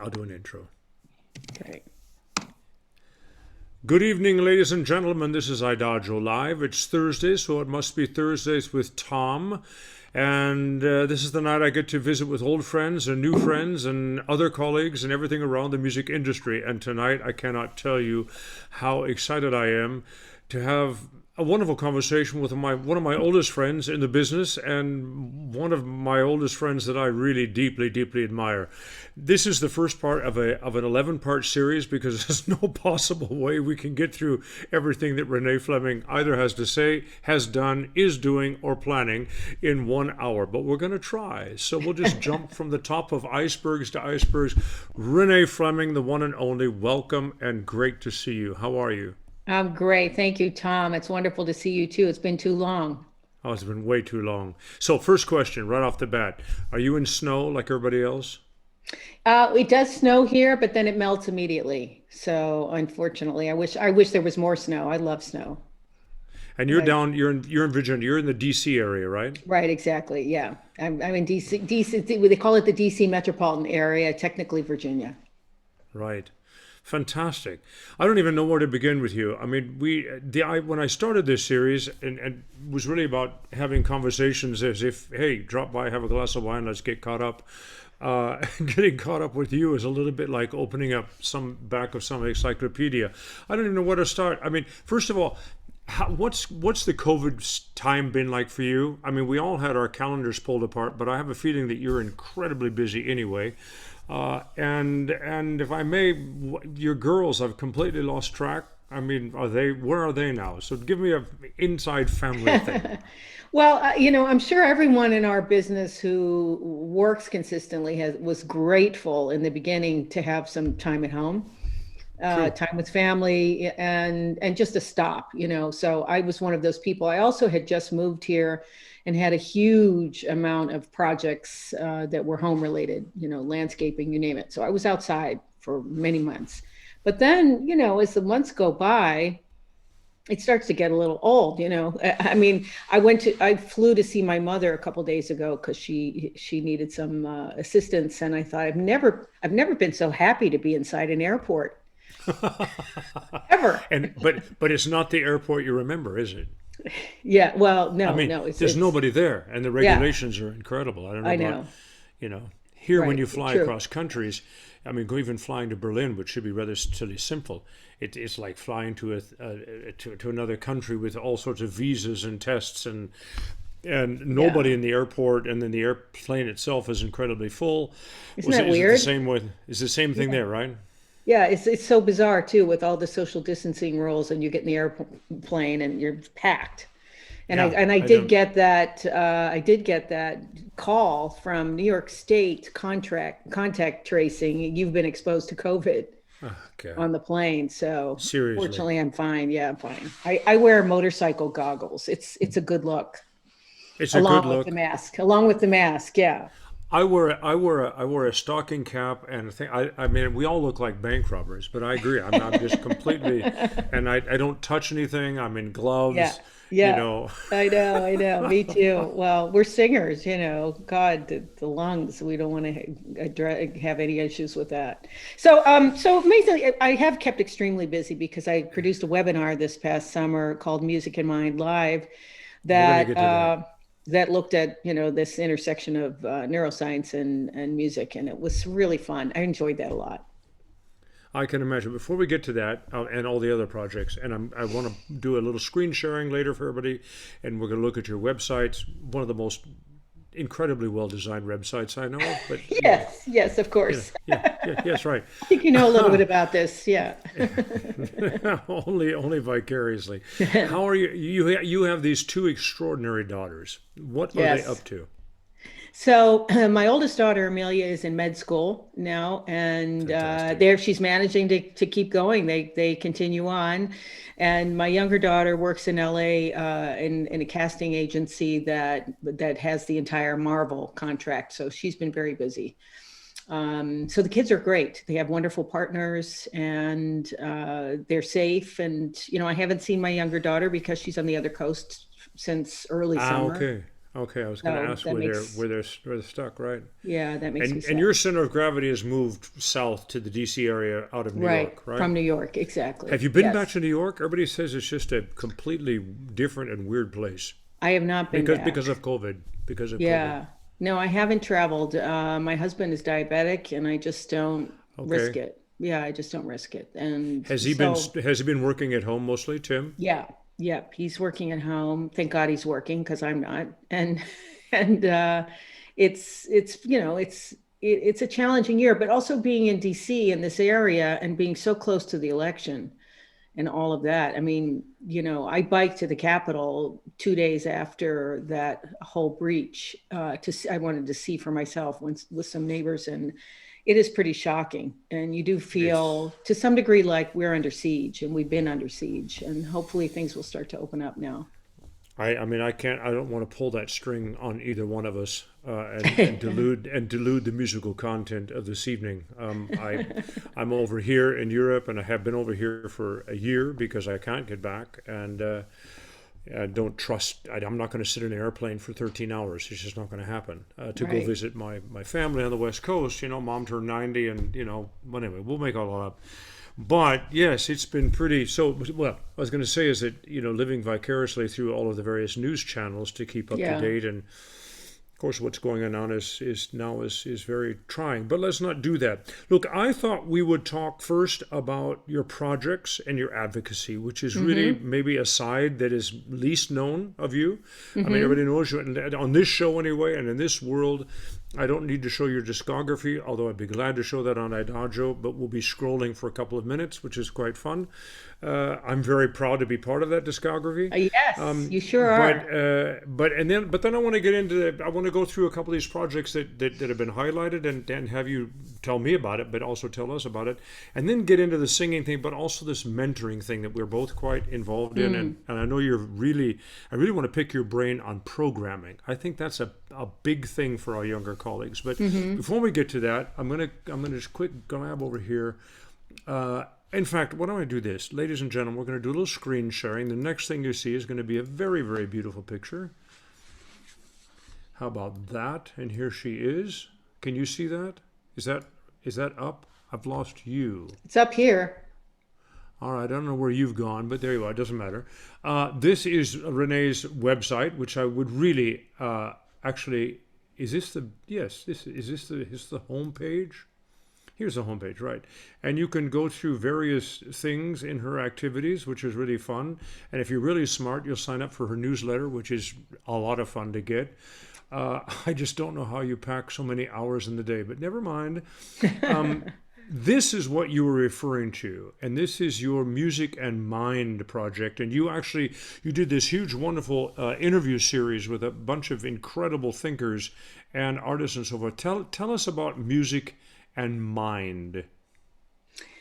I'll do an intro. Okay. Good evening, ladies and gentlemen. This is IDAGIO Live. It's Thursday, so it must be Thursdays with Tom. And this is the night I get to visit with old friends and new friends and other colleagues and everything around the music industry. And tonight, I cannot tell you how excited I am to have a wonderful conversation with one of my oldest friends in the business and one of my oldest friends that I really deeply, deeply admire. This is the first part of an 11-part series because there's no possible way we can get through everything that Renée Fleming either has to say, has done, is doing, or planning in 1 hour. But we're going to try. So we'll just jump from the top of icebergs to icebergs. Renée Fleming, the one and only, welcome and great to see you. How are you? I'm great. Thank you, Tom. It's wonderful to see you too. It's been too long. Oh, it's been way too long. So, first question right off the bat. Are you in snow like everybody else? It does snow here, but then it melts immediately. So unfortunately, I wish there was more snow. I love snow. And you're Right. down, you're in Virginia, you're in the DC area, right? Right, exactly. Yeah. I'm in DC, DC, they call it the DC metropolitan area, technically Virginia. Right. Fantastic. I don't even know where to begin with you. I mean, when I started this series and was really about having conversations as if, hey, drop by, have a glass of wine, let's get caught up. Getting caught up with you is a little bit like opening up some back of some encyclopedia. I don't even know where to start. I mean, first of all, what's the COVID time been like for you? I mean, we all had our calendars pulled apart, but I have a feeling that you're incredibly busy anyway. And if I may, your girls, I've completely lost track. I mean, where are they now? So give me a inside family thing. Well, I'm sure everyone in our business who works consistently was grateful in the beginning to have some time at home, True. time with family, and just a stop. So I was one of those people. I also had just moved here and had a huge amount of projects that were home related, landscaping, you name it. So I was outside for many months. But then, as the months go by, it starts to get a little old. I mean, I flew to see my mother a couple days ago because she needed some assistance, and I thought I've never been so happy to be inside an airport ever. But it's not the airport you remember, is it? Yeah, well, I no, mean, no, there's it's nobody there, and the yeah, regulations are incredible. I don't know I about, know, here when right, you fly true. across countries. I mean, even flying to Berlin, which should be relatively simple, it's like flying to another country with all sorts of visas and tests and nobody Yeah, in the airport, and then the airplane itself is incredibly full. isn't that Is it the weird? same with? Is the same thing Yeah. there, right? Yeah, it's so bizarre too with all the social distancing rules, and you get in the airplane and you're packed. And I Yeah, and I I did don't. get that call from New York State contract contact tracing. You've been exposed to COVID Oh, God, on the plane, so seriously, fortunately I'm fine. Yeah, I'm fine. I wear motorcycle goggles. It's a good look it's a good along with the look. mask. Along with the mask, yeah. I wear a stocking cap and a thing. I mean, we all look like bank robbers, but I agree. I'm just completely, and I don't touch anything. I'm in Yeah, gloves, you yeah. know. I know. Me too. Well, we're singers, God, the lungs. We don't want to have any issues with that. So amazingly, I have kept extremely busy because I produced a webinar this past summer called Music in Mind Live We're gonna that get to that. that looked at this intersection of neuroscience and music, and it was really fun. I enjoyed that a lot. I can imagine. Before we get to that and all the other projects, and I want to do a little screen sharing later for everybody, and we're going to look at your websites. One of the most incredibly well designed websites I know of, but Yes, yes, of yeah, course. yeah, yeah, yes, right. I think you know a little bit about this. Yeah. Only vicariously. How are you? You have these two extraordinary daughters. What are they Yes. up to? So my oldest daughter Amelia is in med school now, and Fantastic. there she's managing to keep going. They continue on, and my younger daughter works in LA in a casting agency that has the entire Marvel contract. So she's been very busy. So the kids are great. They have wonderful partners, and they're safe. And I haven't seen my younger daughter because she's on the other coast since early Ah, summer. okay, Okay, I was going to So ask that makes, where they're stuck, right? yeah, that makes me And sad. your center of gravity has moved south to the DC area out of New Right. York, right? From New York. Have Exactly. you been back Yes. to New York? Everybody says it's just a completely different and weird place I have not been back. because of COVID. Because of COVID. Yeah. No, I haven't traveled. My husband is diabetic and I just don't risk Okay. it. Yeah, I just don't risk it. And so, Has he been working at home mostly, Tim? yeah, yeah, he's working at home. Thank God he's working because I'm not. And and it's it's a challenging year, but also being in DC in this area and being so close to the election and all of that. I mean, I biked to the Capitol 2 days after that whole breach I wanted to see for myself with some neighbors, and it is pretty shocking. And you do It's feel to some degree like we're under siege, and we've been under siege, and hopefully things will start to open up now. I mean I don't want to pull that string on either one of us and delude the musical content of this evening. I'm over here in Europe and I have been over here for a year because I can't get back and I don't trust. I'm not going to sit in an airplane for 13 hours. It's just not going to happen. To go Right. visit my family on the West Coast, mom turned 90, and but anyway, we'll make all that up. But yes, it's been pretty. So, well, I was going to say is that living vicariously through all of the various news channels to keep up to Yeah. date, and of course, what's going on is very trying. But let's not do that. Look, I thought we would talk first about your projects and your advocacy, which is really Mm-hmm. maybe a side that is least known of you. I mean, Mm-hmm. everybody knows you on this show anyway, and in this world. I don't need to show your discography, although I'd be glad to show that on IDAGIO, but we'll be scrolling for a couple of minutes, which is quite fun. I'm very proud to be part of that discography. Yes, you sure But are. but then I want to get into I want to go through a couple of these projects that have been highlighted and have you tell me about it, but also tell us about it, and then get into the singing thing, but also this mentoring thing that we're both quite involved in, Mm. and I know I really want to pick your brain on programming. I think that's a big thing for our younger colleagues. But Mm-hmm. before we get to that, I'm gonna just quick grab over here. In fact, why don't I do this, ladies and gentlemen? We're going to do a little screen sharing. The next thing you see is going to be a very, very beautiful picture. How about that? And here she is. Can you see that? Is that up? I've lost you. It's up here. All right, I don't know where you've gone, but there you are. It doesn't matter. This is Renee's website, which I would really actually. Is this the yes? Is the home page? Here's the homepage, right? And you can go through various things in her activities, which is really fun. And if you're really smart, you'll sign up for her newsletter, which is a lot of fun to get. I just don't know how you pack so many hours in the day, but never mind. This is what you were referring to, and this is your Music and Mind project. And you did this huge, wonderful interview series with a bunch of incredible thinkers and artists and so forth. Tell us about Music and Mind.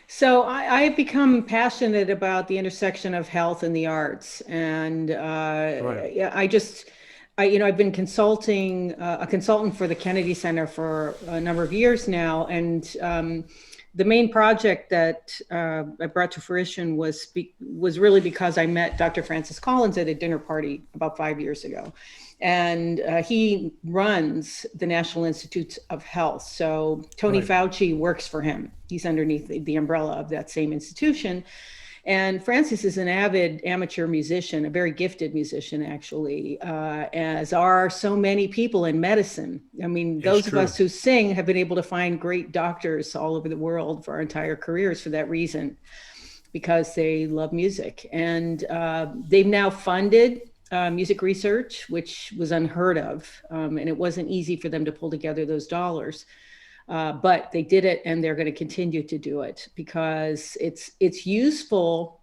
So I've become passionate about the intersection of health and the arts, and Right. yeah, I've been consulting a consultant for the Kennedy Center for a number of years now, and the main project that I brought to fruition was really because I met Dr. Francis Collins at a dinner party about 5 years ago. And he runs the National Institutes of Health. So Tony Right. Fauci works for him. He's underneath the umbrella of that same institution. And Francis is an avid amateur musician, a very gifted musician, actually, as are so many people in medicine. I mean, It's those of us true. who sing have been able to find great doctors all over the world for our entire careers for that reason, because they love music. And they've now funded music research, which was unheard of. And it wasn't easy for them to pull together those dollars. But they did it, and they're going to continue to do it because it's useful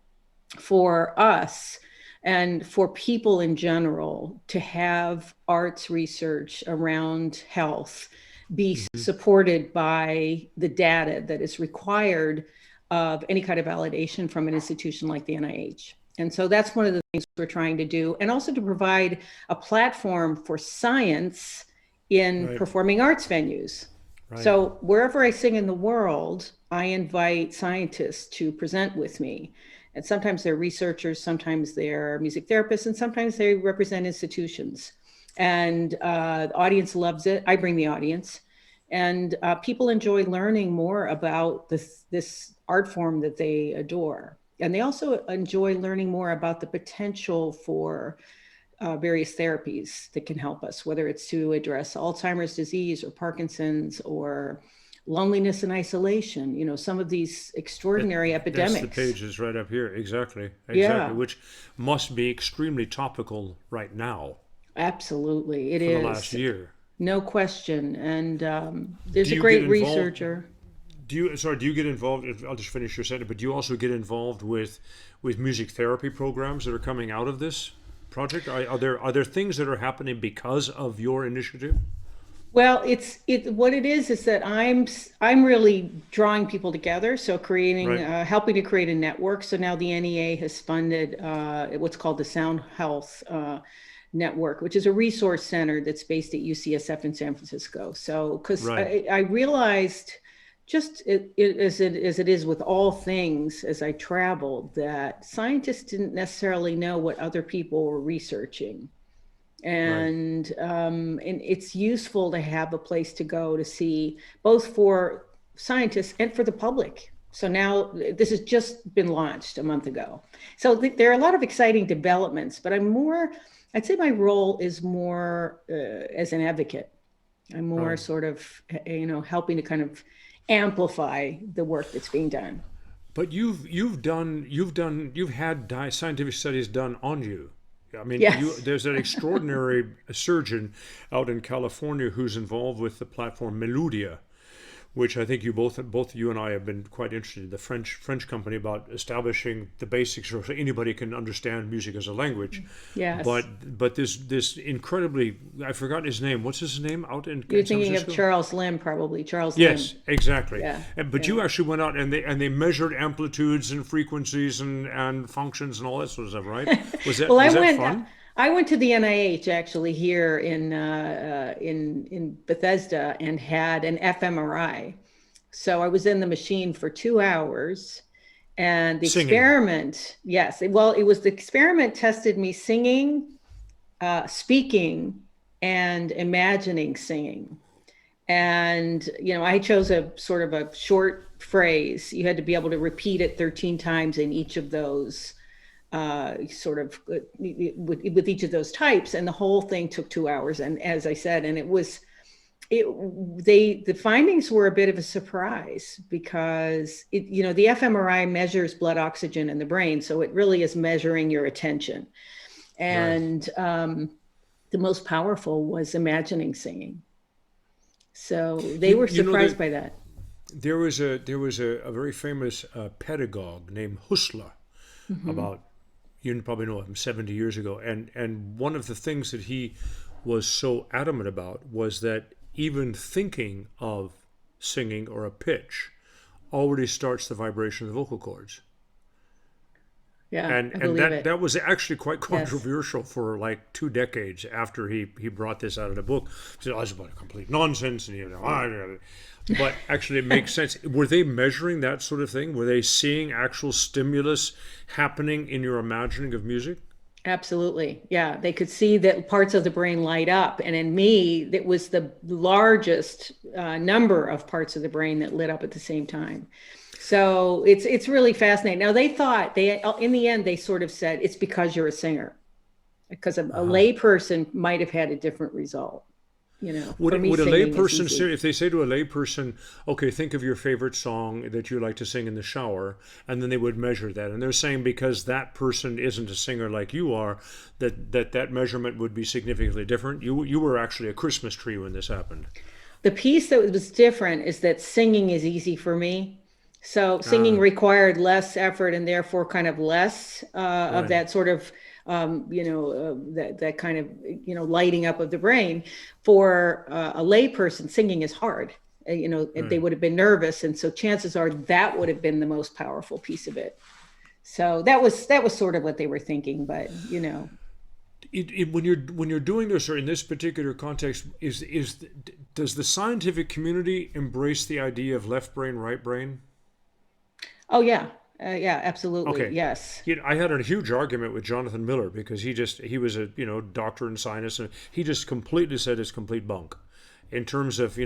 for us and for people in general to have arts research around health be Hmm. supported by the data that is required of any kind of validation from an institution like the NIH. And so that's one of the things we're trying to do, and also to provide a platform for science in Right. performing arts venues. Right. So wherever I sing in the world, I invite scientists to present with me. And sometimes they're researchers, sometimes they're music therapists, and sometimes they represent institutions. and the audience loves it. I bring the audience, and people enjoy learning more about this art form that they adore. And they also enjoy learning more about the potential for various therapies that can help us, whether it's to address Alzheimer's disease or Parkinson's or loneliness and isolation, some of these extraordinary epidemics. That's the pages right up here. Exactly. Yeah. Which must be extremely topical right now. Absolutely. It for is. the last year. No question. And there's a great researcher. Do you get involved? I'll just finish your sentence. But do you also get involved with music therapy programs that are coming out of this project? Are there things that are happening because of your initiative? Well, what it is that I'm really drawing people together. So creating, helping to create a network. So now the NEA has funded what's called the Sound Health Network, which is a resource center that's based at UCSF in San Francisco. So, because I realized, just as it is with all things, as I traveled, that scientists didn't necessarily know what other people were researching. And it's useful to have a place to go to see, both for scientists and for the public. So now this has just been launched a month ago. So there are a lot of exciting developments, but I'd say my role is more as an advocate. I'm more sort of, helping to kind of amplify the work that's being done. But you've had scientific studies done on you. I mean, yes. There's an extraordinary surgeon out in California who's involved with the platform Melodia, which I think both you and I have been quite interested in. The French company, about establishing the basics so anybody can understand music as a language. Yes. But this incredibly, I forgot his name. What's his name out in? You're thinking of Charles Lim, probably. Charles Lim. Yes, Lim. Exactly. Yeah. But you actually went out and they measured amplitudes and frequencies and functions and all that sort of stuff, right? Was that fun? I went to the NIH actually here in Bethesda and had an fMRI. So I was in the machine for 2 hours, and the experiment, it was the experiment tested me singing, speaking, and imagining singing. And, I chose a sort of a short phrase. You had to be able to repeat it 13 times in each of those with each of those types, and the whole thing took 2 hours. And as I said, and the findings were a bit of a surprise, because the fMRI measures blood oxygen in the brain, so it really is measuring your attention. And the most powerful was imagining singing. So they were surprised by that. There was a very famous pedagogue named Husserl, about, you probably know him, 70 years ago. And one of the things that he was so adamant about was that even thinking of singing or a pitch already starts the vibration of the vocal cords. Yeah, and that was actually quite controversial for like 2 decades after he brought this out of the book. He said, it's about complete nonsense, and but actually it makes sense. Were they measuring that sort of thing? Were they seeing actual stimulus happening in your imagining of music? Absolutely. Yeah. They could see that parts of the brain light up. And in me, it was the largest number of parts of the brain that lit up at the same time. So it's really fascinating. Now, in the end, they sort of said, it's because you're a singer, because a lay person might have had a different result. Would a layperson say, if they say to a layperson, okay, think of your favorite song that you like to sing in the shower, and then they would measure that, and they're saying because that person isn't a singer like you are, that measurement would be significantly different. You were actually a Christmas tree when this happened. The piece that was different is that singing is easy for me. So singing required less effort, and therefore kind of less of that sort of that kind of lighting up of the brain. For a lay person, singing is hard. They would have been nervous, and so chances are that would have been the most powerful piece of it. So that was sort of what they were thinking. But when you're doing this, or in this particular context, does the scientific community embrace the idea of left brain, right brain? Oh yeah. Yeah, absolutely. Okay. Yes. I had a huge argument with Jonathan Miller because he was a doctor in science, and he just completely said it's complete bunk in terms of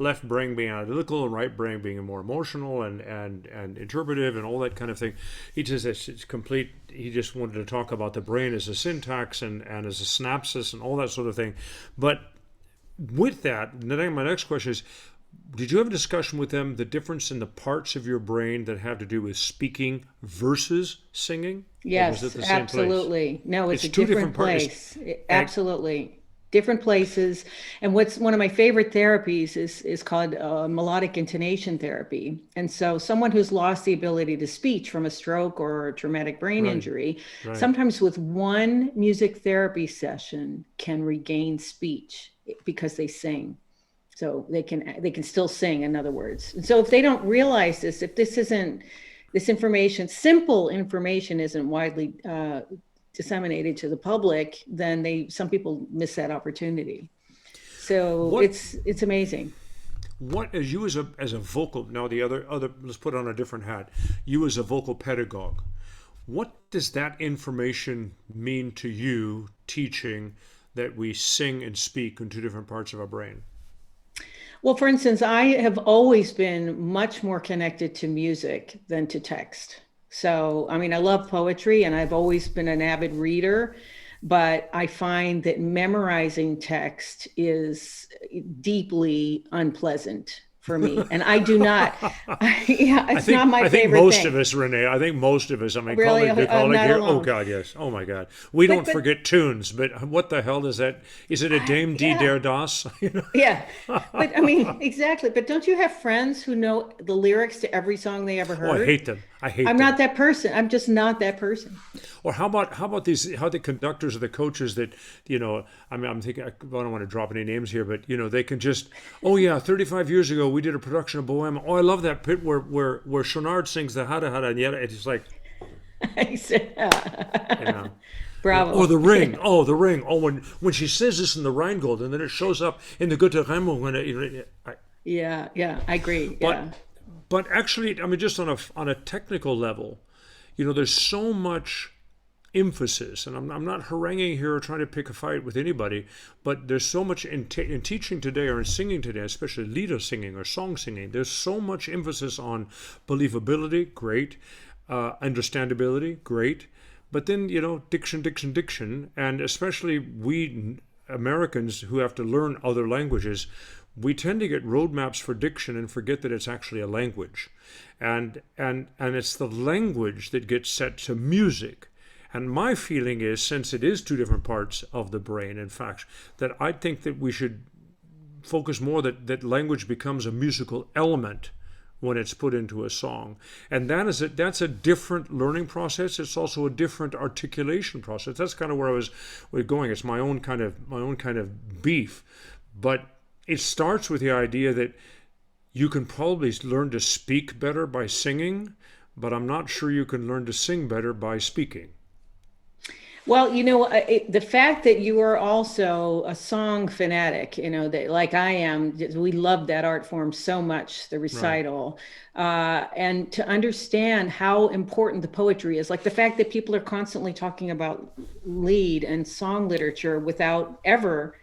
left brain being analytical and right brain being more emotional and interpretive and all that kind of thing. He just it's complete. He just wanted to talk about the brain as a syntax and as a synapsis and all that sort of thing. But with that, then my next question is, did you have a discussion with them the difference in the parts of your brain that have to do with speaking versus singing? Or was it Yes, the same place? absolutely. No, it's a Two different different parts. place. Absolutely. Different places. And what's one of my favorite therapies is called melodic intonation therapy. And so someone who's lost the ability to speech from a stroke or a traumatic brain Right, injury, right. sometimes with one music therapy session can regain speech because they sing. So they can still sing, in other words. And so if they don't realize this, if this information, simple information, isn't widely disseminated to the public, then some people miss that opportunity. So What it's amazing. what as you as a vocal, now the other let's put on a different hat. You as a vocal pedagogue, what does that information mean to you teaching that we sing and speak in two different parts of our brain? Well, for instance, I have always been much more connected to music than to text. So, I mean, I love poetry and I've always been an avid reader, but I find that memorizing text is deeply unpleasant for me. And I do not, yeah, it's not my I think favorite most thing. of us, Renee. I think most of us. I mean, Really, I'm colleague not here. Oh alone. God, yes. Oh my God. We don't But forget tunes, but what the hell is that? Is it a Dame D yeah. Der Das? Yeah, but I mean, exactly. But don't you have friends who know the lyrics to every song they ever Oh, I heard? hate them. I hate I'm them. not that person. I'm just not that person. Or how about these? How the conductors or the coaches that I mean, I'm thinking I don't want to drop any names here, but they can just, oh yeah, 35 years ago we did a production of Bohème. Oh, I love that bit where Chonard sings the Hada Hada, and yet it's like you know. Or Bravo. the ring. Oh, the ring. Oh, when she says this in the Rheingold, and then it shows up in the Goethe Remmung, Yeah, yeah, I agree. but Yeah. but actually, I mean, just on a technical level, there's so much emphasis, and I'm not haranguing here or trying to pick a fight with anybody, but there's so much in teaching today or in singing today, especially lieder singing or song singing. There's so much emphasis on believability, great, understandability, great, but then diction, diction, diction, and especially we Americans who have to learn other languages, we tend to get roadmaps for diction and forget that it's actually a language, and it's the language that gets set to music. And my feeling is, since it is two different parts of the brain, in fact, that I think that we should focus more that language becomes a musical element when it's put into a song. And that's a different learning process. It's also a different articulation process. That's kind of where I was going. It's my own kind of beef. But it starts with the idea that you can probably learn to speak better by singing, but I'm not sure you can learn to sing better by speaking. Well, the fact that you are also a song fanatic, that like I am, we love that art form so much, the Right. recital, and to understand how important the poetry is, like the fact that people are constantly talking about lead and song literature without ever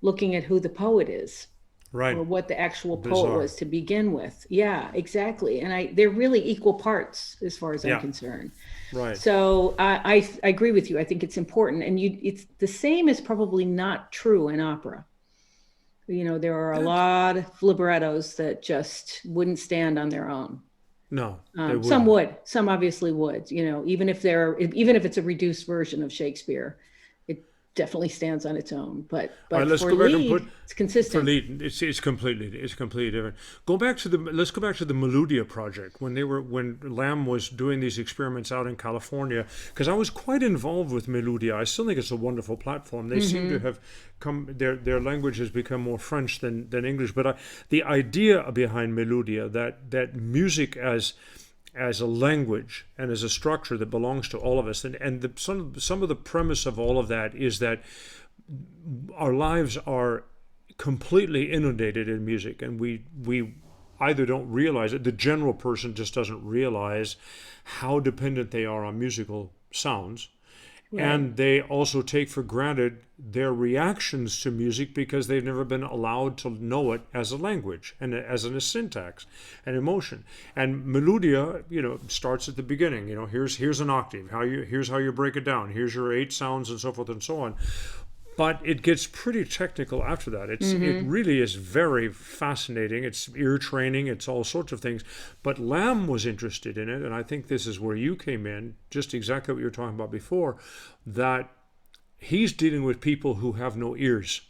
looking at who the poet is or Right. what the actual poet Bizarre. was to begin with. Yeah, exactly. And they're really equal parts as far as I'm Yeah. concerned. Right. So I agree with you. I think it's important, and it's the same is probably not true in opera. There are a That lot of librettos that just wouldn't stand on their own. no, they Some wouldn't. would, some obviously would. Even if it's a reduced version of Shakespeare, it definitely stands on its own. But All right, but let's for go back and put lead, it's for consistent. lead. It's completely different. Let's go back to the Melodia project when Lamb was doing these experiments out in California, because I was quite involved with Melodia. I still think it's a wonderful platform. They seem to have come their language has become more French than English, but the idea behind Melodia, that music as a language and as a structure that belongs to all of us, and some of the premise of all of that is that our lives are completely inundated in music, and we either don't realize it, the general person just doesn't realize how dependent they are on musical sounds. Right. And they also take for granted their reactions to music because they've never been allowed to know it as a language and as a syntax and emotion. And melodia, starts at the beginning. Here's an octave. Here's how you break it down. Here's your 8 sounds and so forth and so on. But it gets pretty technical after that. It really is very fascinating. It's ear training. It's all sorts of things. But Lamb was interested in it, and I think this is where you came in, just exactly what you were talking about before, that he's dealing with people who have no ears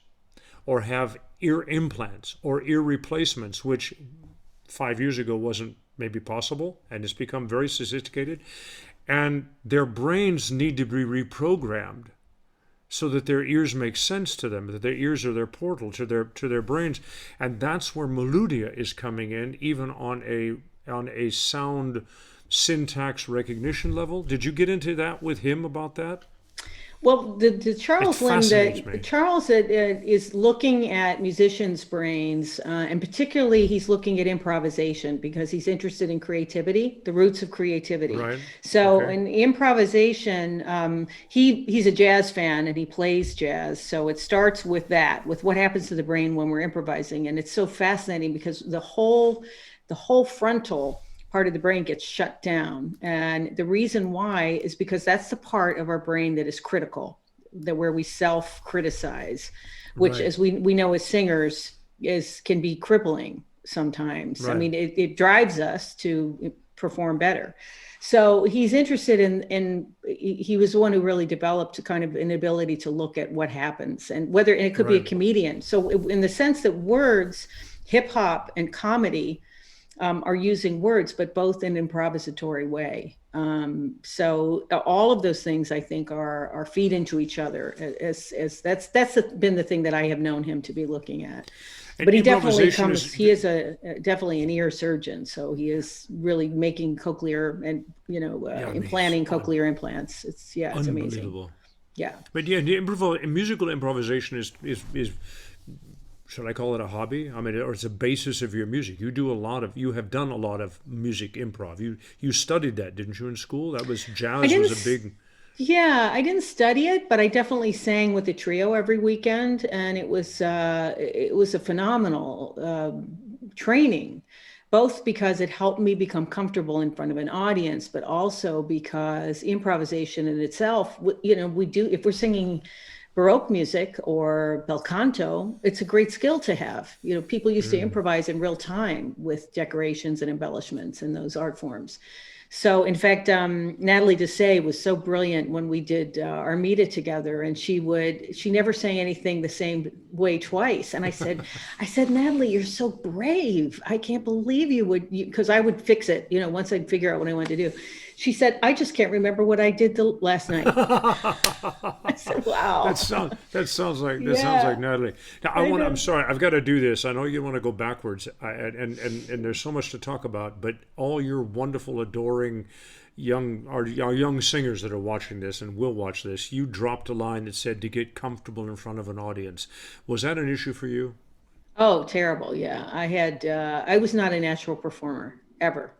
or have ear implants or ear replacements, which 5 years ago wasn't maybe possible, and it's become very sophisticated. And their brains need to be reprogrammed so that their ears make sense to them, that their ears are their portal to their brains. And that's where melodia is coming in, even on a sound syntax recognition level. Did you get into that with him about that? Well, the Charles Limb, Charles is looking at musicians' brains, and particularly he's looking at improvisation because he's interested in creativity, the roots of creativity. Right. So in improvisation, he's a jazz fan and he plays jazz. So it starts with that, with what happens to the brain when we're improvising. And it's so fascinating because the whole frontal part of the brain gets shut down. And the reason why is because that's the part of our brain that is critical, that where we self-criticize, which as we know as singers can be crippling sometimes. Right. I mean, it drives us to perform better. So he's interested in he was the one who really developed kind of an ability to look at what happens and it could be a comedian. So in the sense that words, hip hop and comedy are using words, but both in an improvisatory way. So all of those things I think are feed into each other. As that's been the thing that I have known him to be looking at. And but he definitely comes. He is definitely an ear surgeon, so he is really making cochlear and implanting cochlear implants. It's amazing. Yeah, but musical improvisation is should I call it a hobby? I mean, or it's a basis of your music. You have done a lot of music improv. You studied that, didn't you, in school? That was jazz was a big. Yeah, I didn't study it, but I definitely sang with the trio every weekend, and it was a phenomenal training, both because it helped me become comfortable in front of an audience, but also because improvisation in itself, if we're singing Baroque music or bel canto, it's a great skill to have. People used to improvise in real time with decorations and embellishments in those art forms. So in fact, Natalie Dessay was so brilliant when we did Armida together, and she never sang anything the same way twice. And I said, Natalie, you're so brave. I can't believe you would, because I would fix it, once I'd figure out what I wanted to do. She said, I just can't remember what I did last night. I said, wow. That sounds like Natalie. Now I'm sorry, I've got to do this. I know you want to go backwards, and there's so much to talk about, but all your wonderful, adoring young singers that are watching this and will watch this, you dropped a line that said to get comfortable in front of an audience. Was that an issue for you? Oh, terrible. Yeah. I was not a natural performer ever.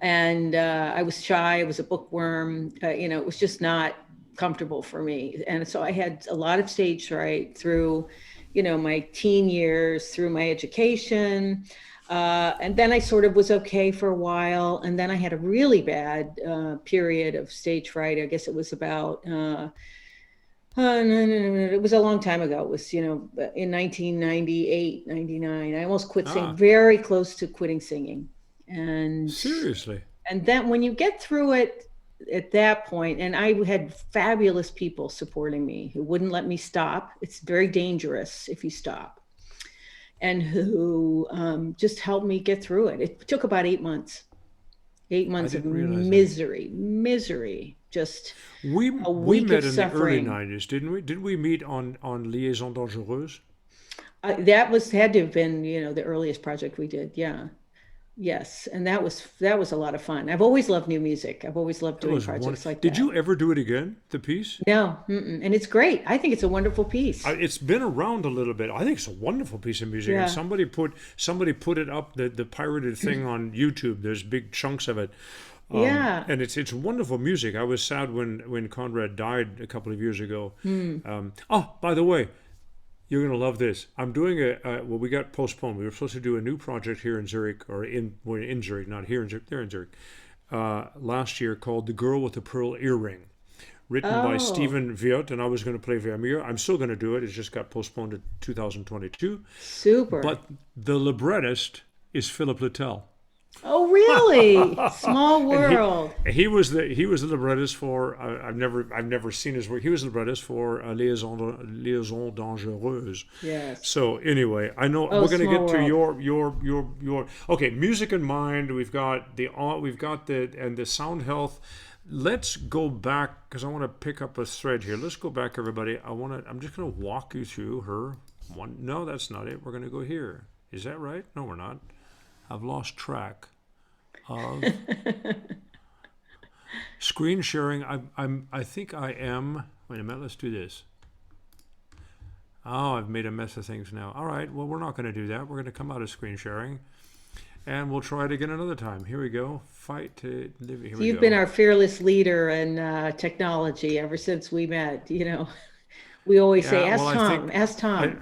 And I was shy. I was a bookworm. It was just not comfortable for me. And so I had a lot of stage fright through, my teen years, through my education. And then I sort of was okay for a while. And then I had a really bad period of stage fright. I guess it was about, no, it was a long time ago. It was, in 1998, 99. I almost quit singing, very close to quitting singing. And seriously. And then when you get through it at that point, and I had fabulous people supporting me who wouldn't let me stop. It's very dangerous if you stop. And who just helped me get through it. It took about 8 months. 8 months of misery. Just we met in the early 90s, didn't we? Didn't we meet on Liaison Dangereuse? That had to have been, the earliest project we did. Yeah. Yes, and that was a lot of fun. I've always loved new music. I've always loved It doing was one. projects like Did that. you ever do it again? The piece? No, and it's great. I think it's a wonderful piece. It's been around a little bit. I think it's a wonderful piece of music, and Yeah, somebody put it up the pirated thing on YouTube. There's big chunks of it, yeah. and it's wonderful music. I was sad when Conrad died a couple of years ago. Oh, by the way, you're gonna love this. I'm doing well. We got postponed. We were supposed to do a new project here in Zurich, or we're in Zurich, not here in Zurich. They're in Zurich. Last year, called "The Girl with the Pearl Earring," written by Oh, Stephen Viot, and I was going to play Vermeer. I'm still going to do it. It just got postponed to 2022. super. But the librettist is Philip Littell, Oh, really? Small and world. he was the librettist for I've never seen his work. He was the librettist for Liaison Dangereuse. Yes. So anyway, I know Oh, we're going to small get to world. your okay, music in mind. We've got the sound health. Let's go back because I want to pick up a thread here. Let's go back, everybody. I'm just going to walk you through her one. No, that's not it. We're going to go here. Is that right? No, we're not. I've lost track of screen sharing. I think I am. Wait a minute. Let's do this. Oh, I've made a mess of things now. All right. Well, we're not going to do that. We're going to come out of screen sharing, and we'll try it again another time. Here we go. Fight to live. Here we You've been go. our fearless leader in technology ever since we met. We always say, Yeah. Well, ask I think Tom, ask I. Tom.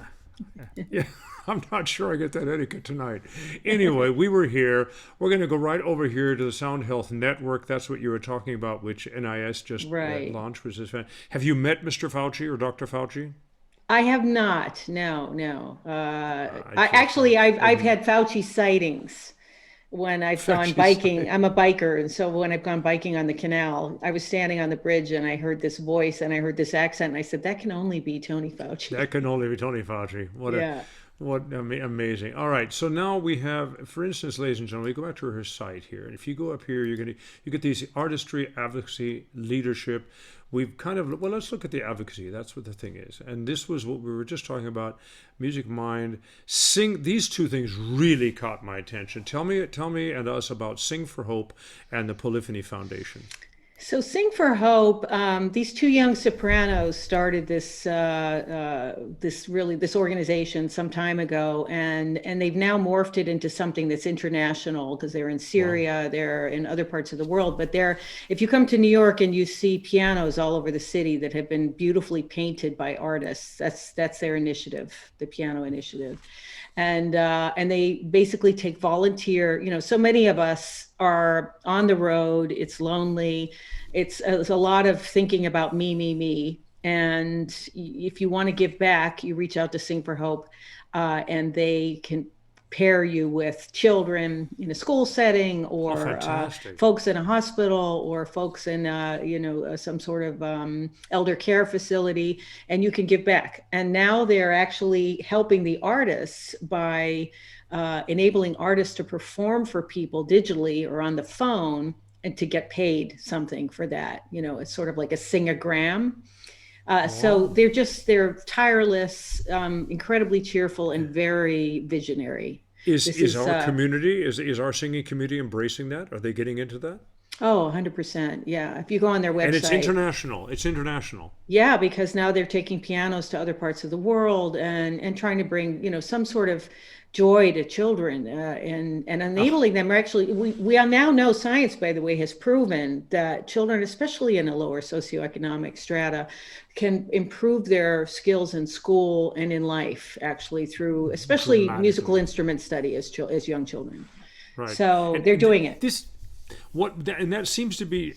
Yeah. I'm not sure I get that etiquette tonight. Anyway, we were here. We're going to go right over here to the Sound Health Network. That's what you were talking about, which NIS just Right. launched. Was this fan? Have you met Mr. Fauci or Dr. Fauci? I have not. No, no. I I just I, actually, I've every had Fauci sightings when I've gone Fauci biking. site. I'm a biker, and so when I've gone biking on the canal, I was standing on the bridge and I heard this voice and I heard this accent, and I said, "That can only be Tony Fauci." That can only be Tony Fauci. Yeah. Amazing. All right. So now we have, for instance, ladies and gentlemen, we go back to her site here, and if you go up here, you get these artistry, advocacy, leadership. We've kind of well, let's look at the advocacy. That's what the thing is, and this was what we were just talking about. Music, mind, sing. These two things really caught my attention. Tell me, and us about Sing for Hope and the Polyphony Foundation. So, Sing for Hope. These two young sopranos started this organization some time ago, and they've now morphed it into something that's international because they're in Wow. Syria, they're in other parts of the world. But if you come to New York and you see pianos all over the city that have been beautifully painted by artists, that's their initiative, the Piano Initiative. And they basically take volunteer. So many of us are on the road. It's lonely. It's a lot of thinking about me. And if you want to give back, you reach out to Sing for Hope, and they can pair you with children in a school setting, Oh, or fantastic. folks in a hospital, or folks in some sort of elder care facility, and you can give back. And now they're actually helping the artists by enabling artists to perform for people digitally or on the phone, and to get paid something for that. It's sort of like a sing-a-gram. So Wow. they're tireless, incredibly cheerful, and very visionary. Is This is is our community is our singing community embracing that? Are they getting into that? 100%. Yeah. If you go on their And it's website, international. It's international. yeah, because now they're taking pianos to other parts of the world, and trying to bring, some sort of joy to children, and Ah, enabling them. Actually, we now know, science, by the way, has proven that children, especially in a lower socioeconomic strata, can improve their skills in school and in life, actually, through especially musical dramatically. instrument study as young children. Right. So And they're doing it. this and that seems to be,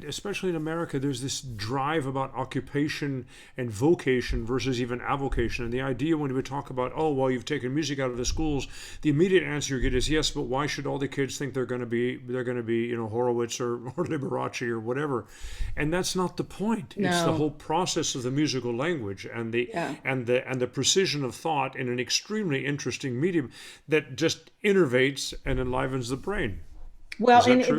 especially in America, there's this drive about occupation and vocation versus even avocation. And the idea when we talk about, oh, well, you've taken music out of the schools, the immediate answer you get is yes, but why should all the kids think they're going to be Horowitz or Liberace or whatever? And that's not the point. It's the No. whole process of the musical language and the Yeah. and the precision of thought in an extremely interesting medium that just innervates and enlivens the brain. Well, Is that and true?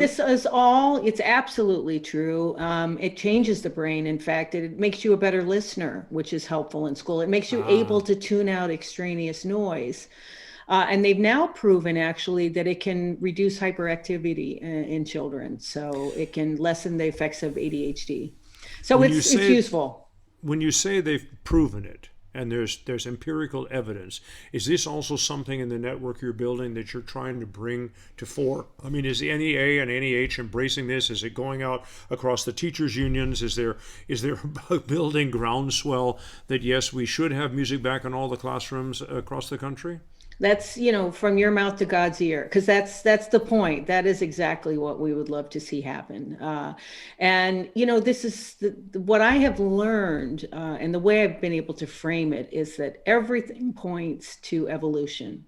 it's absolutely true. It changes the brain. In fact, it makes you a better listener, which is helpful in school. It makes you able Ah, to tune out extraneous noise. And they've now proven actually that it can reduce hyperactivity in children. So it can lessen the effects of ADHD. So When you it's say useful. when you say they've proven it and there's empirical evidence, is this also something in the network you're building that you're trying to bring to fore? I mean, is the NEA and NEH embracing this? Is it going out across the teachers unions? Is there a building groundswell that yes, we should have music back in all the classrooms across the country? That's, from your mouth to God's ear, because that's the point. That is exactly what we would love to see happen. And this is what I have learned, and the way I've been able to frame it is that everything points to evolution.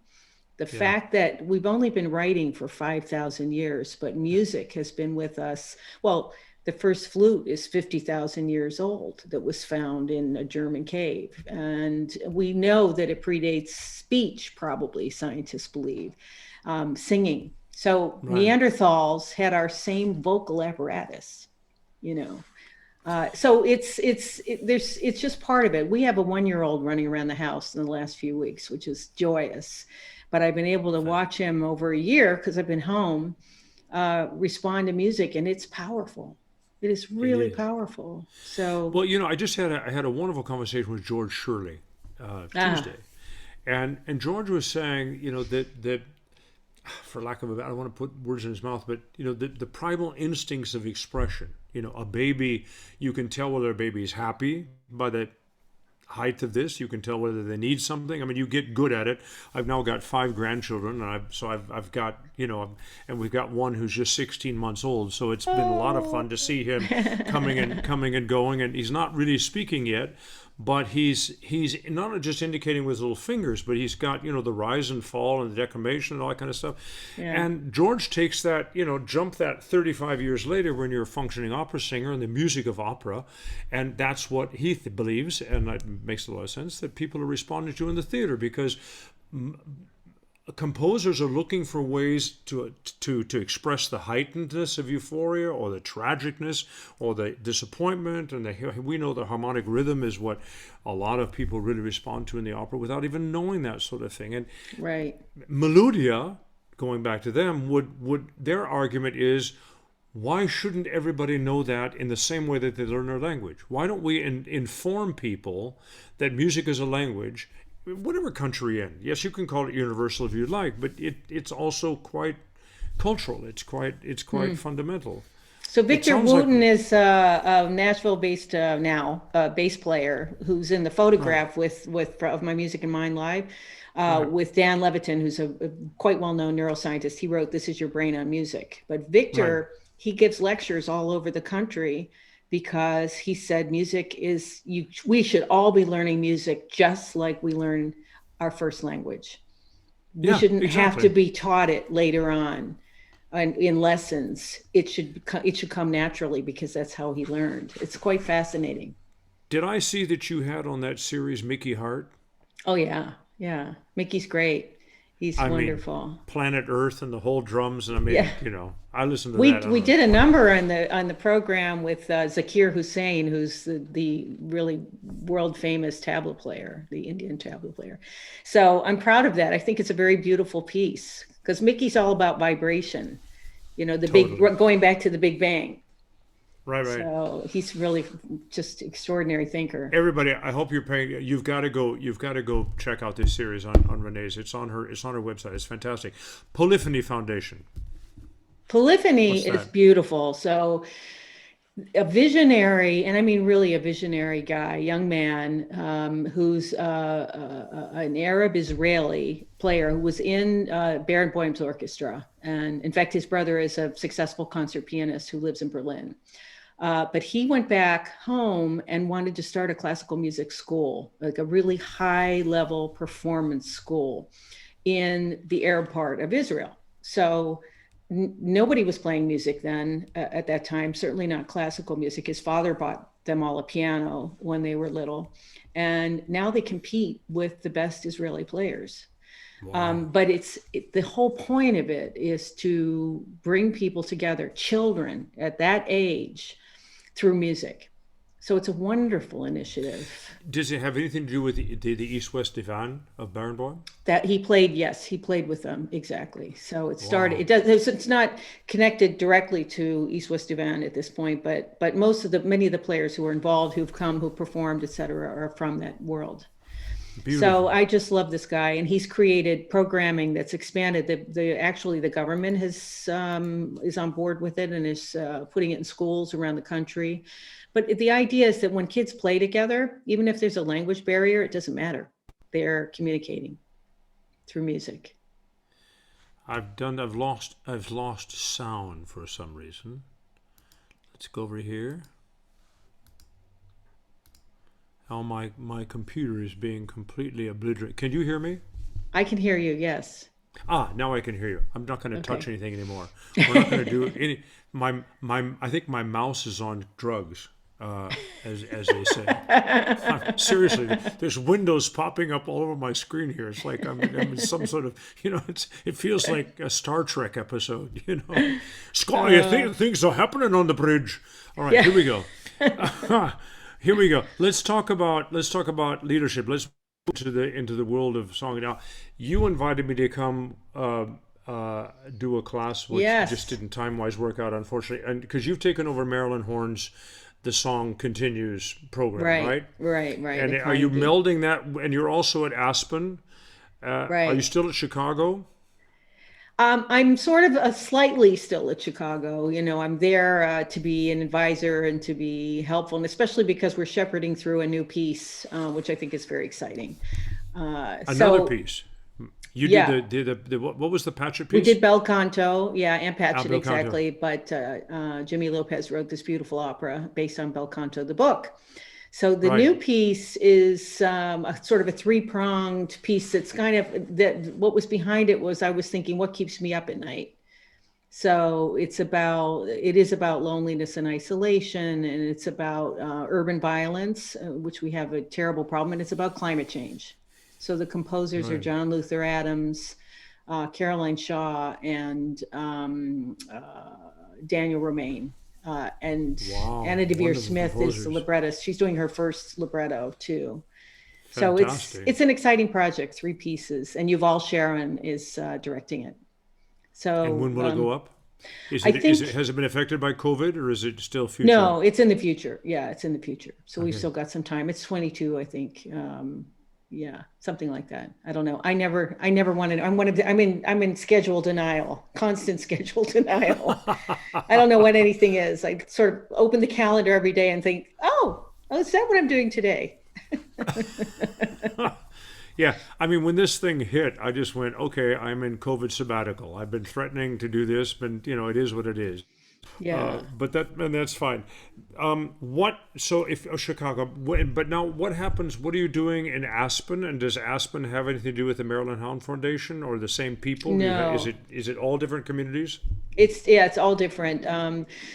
The Yeah. fact that we've only been writing for 5,000 years, but music has been with us. Well, the first flute is 50,000 years old, that was found in a German cave. And we know that it predates speech, probably, scientists believe, singing. So Right. Neanderthals had our same vocal apparatus, you know. So it's just part of it. We have a 1-year-old running around the house in the last few weeks, which is joyous. But I've been able to watch him over a year, because I've been home, respond to music, and it's powerful. It is It really is. powerful. So, Well, I had a wonderful conversation with George Shirley ah, Tuesday, and George was saying, that for lack of I don't want to put words in his mouth, but the primal instincts of expression. A baby, you can tell whether a baby is happy by the height of this. You can tell whether they need something. I mean, you get good at it. I've now got 5 grandchildren, and I've got and we've got one who's just 16 months old. So it's been a lot of fun to see him coming and going. And he's not really speaking yet, but he's not just indicating with his little fingers, but he's got the rise and fall and the declamation and all that kind of stuff. yeah, And George takes that jump that 35 years later when you're a functioning opera singer and the music of opera, and that's what he believes, and that makes a lot of sense, that people are responding to in the theater, because composers are looking for ways to express the heightenedness of euphoria or the tragicness or the disappointment, and we know the harmonic rhythm is what a lot of people really respond to in the opera without even knowing that sort of thing. And right. Melodia, going back to them, would their argument is, why shouldn't everybody know that in the same way that they learn their language? Why don't we inform people that music is a language, whatever country you're in? Yes, you can call it universal if you like, but it's also quite cultural. It's quite fundamental. So It Victor sounds like Wooten is a Nashville-based now bass player who's in the right, photograph with of My Music and Mine Live, right, with Dan Levitin, who's a quite well-known neuroscientist. He wrote "This Is Your Brain on Music." But right. Victor, he gives lectures all over the country, because he said music is we should all be learning music just like we learn our first language. We Yeah, shouldn't have to exactly. be taught it later on in lessons. It should come naturally, because that's how he learned. It's quite fascinating. Did I see that you had on that series Mickey Hart? Oh yeah, yeah. Mickey's great. He's I mean, wonderful. Planet Earth and the whole drums, and I Yeah. mean, I listened to We that. I we don't know did a twice. number on the program with Zakir Hussain, who's the really world famous tabla player, the Indian tabla player. So I'm proud of that. I think it's a very beautiful piece, because Mickey's all about vibration. The big, Totally. going back to the Big Bang. Right, right. So he's really just extraordinary thinker. Everybody, I hope you're paying. You've got to go. You've got to go check out this series on Renee's. It's on her website. It's fantastic. Polyphony Foundation. Polyphony What's is that? beautiful. So a visionary, and I mean really a visionary guy, young man, who's an Arab Israeli player who was in Barenboim's orchestra. And in fact, his brother is a successful concert pianist who lives in Berlin. But he went back home and wanted to start a classical music school, like a really high level performance school in the Arab part of Israel. So nobody was playing music then at that time, certainly not classical music. His father bought them all a piano when they were little. And now they compete with the best Israeli players. Wow. But the whole point of it is to bring people together, children at that age, through music. So it's a wonderful initiative. Does it have anything to do with the East-West Divan of Barenboim? That he played, yes, he played with them, exactly. So it started. Wow. It does. It's not connected directly to East West Divan at this point, but many of the players who are involved, who've come, who performed, et cetera, are from that world. Beautiful. So I just love this guy, and he's created programming that's expanded. Actually the government is on board with it and is putting it in schools around the country. But the idea is that when kids play together, even if there's a language barrier, it doesn't matter. They're communicating through music. I've lost sound for some reason. Let's go over here. Oh, my computer is being completely obliterated. Can you hear me? I can hear you, yes. Now I can hear you. I'm not going to touch anything anymore. We're not going to do any. I think my mouse is on drugs, as they say. Seriously, there's windows popping up all over my screen here. It's like I'm in some sort of, it feels like a Star Trek episode. Scotty, I think things are happening on the bridge. All right, Here we go. Here we go. Let's talk about leadership. Let's into the world of song. Now, you invited me to come do a class, which just didn't time-wise work out, unfortunately, and because you've taken over Marilyn Horne's "The Song Continues" program, right? And are you melding that? And you're also at Aspen. Are you still at Chicago? I'm sort of slightly still at Chicago. I'm there to be an advisor and to be helpful, and especially because we're shepherding through a new piece, which I think is very exciting. Another piece. You did the what was the Patchett piece? We did Bel Canto, and Patchett, exactly. Canto. But Jimmy Lopez wrote this beautiful opera based on Bel Canto, the book. So the new piece is a sort of a three-pronged piece that's kind of, what was behind it was I was thinking, what keeps me up at night? So it is about loneliness and isolation, and it's about urban violence, which we have a terrible problem, and it's about climate change. So the composers are John Luther Adams, Caroline Shaw, and Daniel Romaine. And Anna DeVere Smith is the librettist. She's doing her first libretto too. Fantastic. So it's an exciting project, 3 pieces, and Yuval Sharon is directing it. So and when will it go up? Has it been affected by COVID, or is it still future? No, it's in the future. Yeah, it's in the future. So we've still got some time. It's 22, I think. Something like that. I don't know. I never wanted. I'm in schedule denial, constant schedule denial. I don't know what anything is. I sort of open the calendar every day and think, oh, is that what I'm doing today? Yeah, when this thing hit, I just went, okay, I'm in COVID sabbatical. I've been threatening to do this, but it is what it is. Yeah. But that's fine. So if Chicago, but now what happens? What are you doing in Aspen? And does Aspen have anything to do with the Marilyn Hound Foundation or the same people? No. Is it all different communities? It's all different.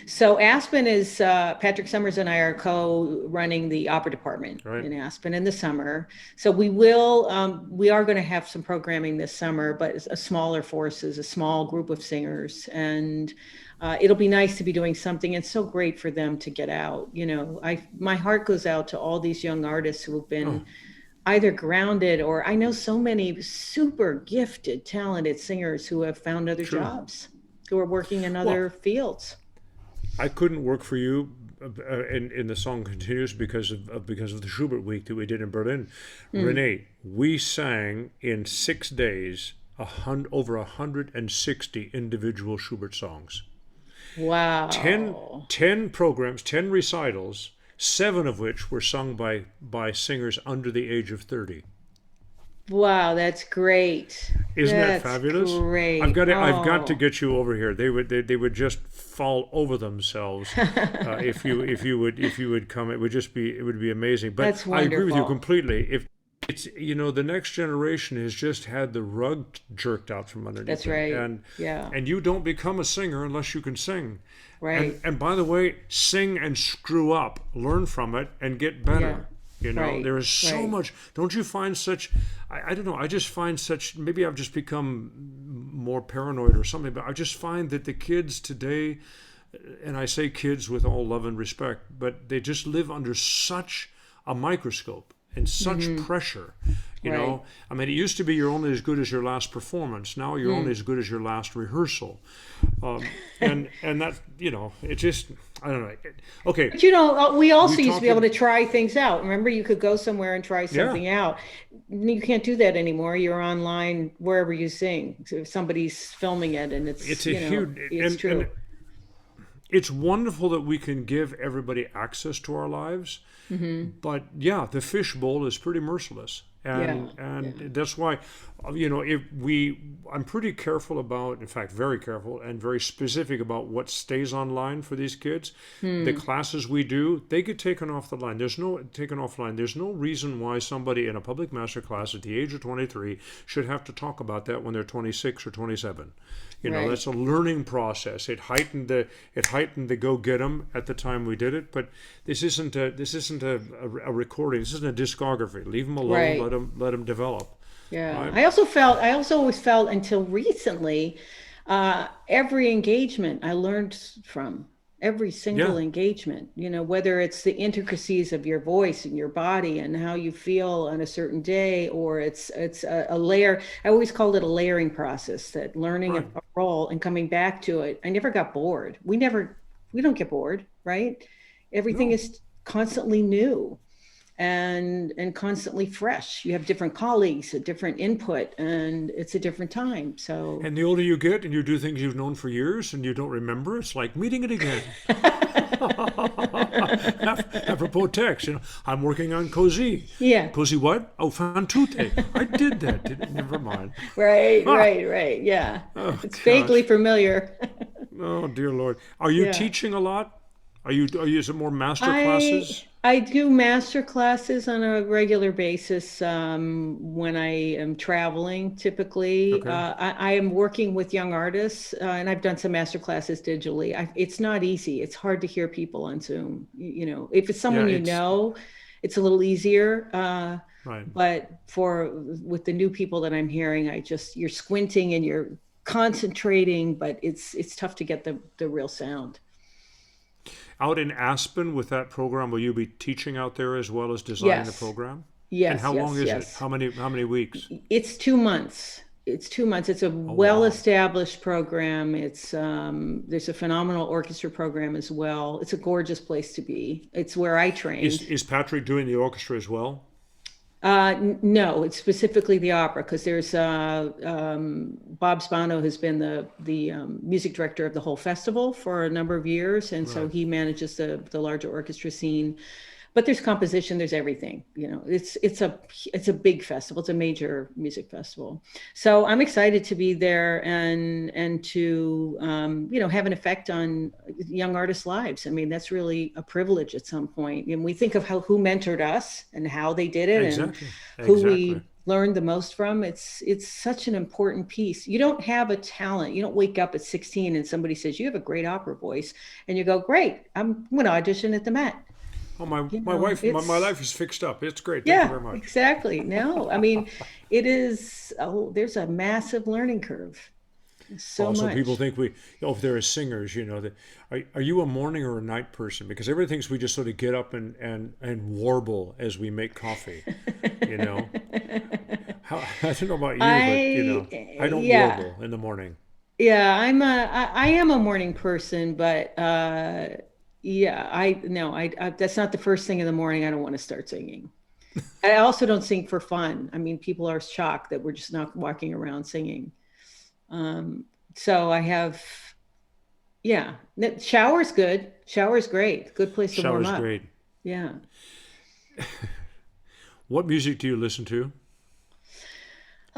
So Aspen is Patrick Summers and I are co-running the opera department in Aspen in the summer. So we are going to have some programming this summer, but it's a smaller forces, a small group of singers, and it'll be nice to be doing something. It's so great for them to get out. My heart goes out to all these young artists who have been either grounded, or I know so many super gifted, talented singers who have found other jobs, who are working in other fields. I couldn't work for you in The Song Continues because of the Schubert week that we did in Berlin. Renee, we sang in 6 days over 160 individual Schubert songs. Wow. 10 programs, 10 recitals, 7 of which were sung by singers under the age of 30. Wow, that's great. Isn't that fabulous? Great. I've got to get you over here. They would just fall over themselves if you would come. It would be amazing. But that's wonderful. I agree with you completely. If it's the next generation has just had the rug jerked out from underneath. That's right. And you don't become a singer unless you can sing. Right. And by the way, sing and screw up, learn from it, and get better. There is so much. Don't you find such? I don't know. I just find such. Maybe I've just become more paranoid or something. But I just find that the kids today, and I say kids with all love and respect, but they just live under such a microscope and such pressure. You Right. know, I mean, it used to be you're only as good as your last performance. Now you're only as good as your last rehearsal, and that, you know, it just, I don't know. Okay, But you know, we also we used to be able talking. to try things out. Remember, you could go somewhere and try Yeah, something out. You can't do that anymore. You're online wherever you sing. So if somebody's filming it and it's, it's a huge, it's and true. it's wonderful that we can give everybody access to our lives. But yeah, the fishbowl is pretty merciless, Yeah. and Yeah. that's why, you know, I'm pretty careful about, in fact, very careful and very specific about what stays online for these kids. The classes we do, they get taken off the line. There's no taken off line. There's no reason why somebody in a public master class at the age of 23 should have to talk about that when they're 26 or 27. You know, Right. that's a learning process. It heightened the go get 'em at the time we did it, but this isn't a recording. This isn't a discography. Leave them alone. Right. Let them develop. Yeah. Right? I also always felt until recently, every engagement I learned from every single Yeah. engagement, whether it's the intricacies of your voice and your body and how you feel on a certain day, or it's a layer. I always called it a layering process, that learning Right. a role and coming back to it. I never got bored. We don't get bored, right? Everything No. is constantly new and constantly fresh. You have different colleagues, a different input, and it's a different time. So And the older you get, and you do things you've known for years, and you don't remember, it's like meeting it again. Apropos text, I'm working on Cozy. yeah, Cozy what? Oh, fan tutte. I did that. Never mind. right, Ah, right. Yeah. oh It's vaguely gosh. familiar. Oh dear Lord. Are you Yeah. teaching a lot? Is it more master I classes? I do master classes on a regular basis when I am traveling. Typically, Okay. I am working with young artists, and I've done some master classes digitally. It's not easy. It's hard to hear people on Zoom. If it's Yeah, someone it's it's a little easier. right. But with the new people that I'm hearing, you're squinting and you're concentrating, but it's tough to get the real sound. Out in Aspen with that program, will you be teaching out there as well as designing the Yes, program? And yes, how long yes, is it? yes. How many weeks? It's 2 months. It's 2 months. It's a Oh wow. well-established program. There's a phenomenal orchestra program as well. It's a gorgeous place to be. It's where I Is trained. is Patrick doing the orchestra as well? No, it's specifically the opera, because there's Bob Spano has been the music director of the whole festival for a number of years, and so Right. he manages the larger orchestra scene. But there's composition, there's everything. It's a big festival. It's a major music festival. So I'm excited to be there and to have an effect on young artists' lives. I mean, that's really a privilege at some point. And we think of who mentored us and how they did it and Exactly. who Exactly. we learned the most from. It's such an important piece. You don't have a talent. You don't wake up at 16 and somebody says you have a great opera voice, and you go, great, I'm going to audition at the Met. Oh, my wife, my It's life is fixed up. It's great. Thank you Yeah, very much. exactly. No, I mean, there's a massive learning curve. So Also, people much. think if they're singers, are you a morning or a night person? Because everybody thinks we just sort of get up and warble as we make coffee, you know? I don't know about you, but, I don't Yeah, warble in the morning. yeah, I am a morning person, but yeah, I no, I that's not the first thing in the morning. I don't want to start singing. I also don't sing for fun. I mean, people are shocked that we're just not walking around singing. Um, so I have, yeah, shower's good. Shower's great. Good place to warm Shower's up. great. Yeah. What music do you listen to?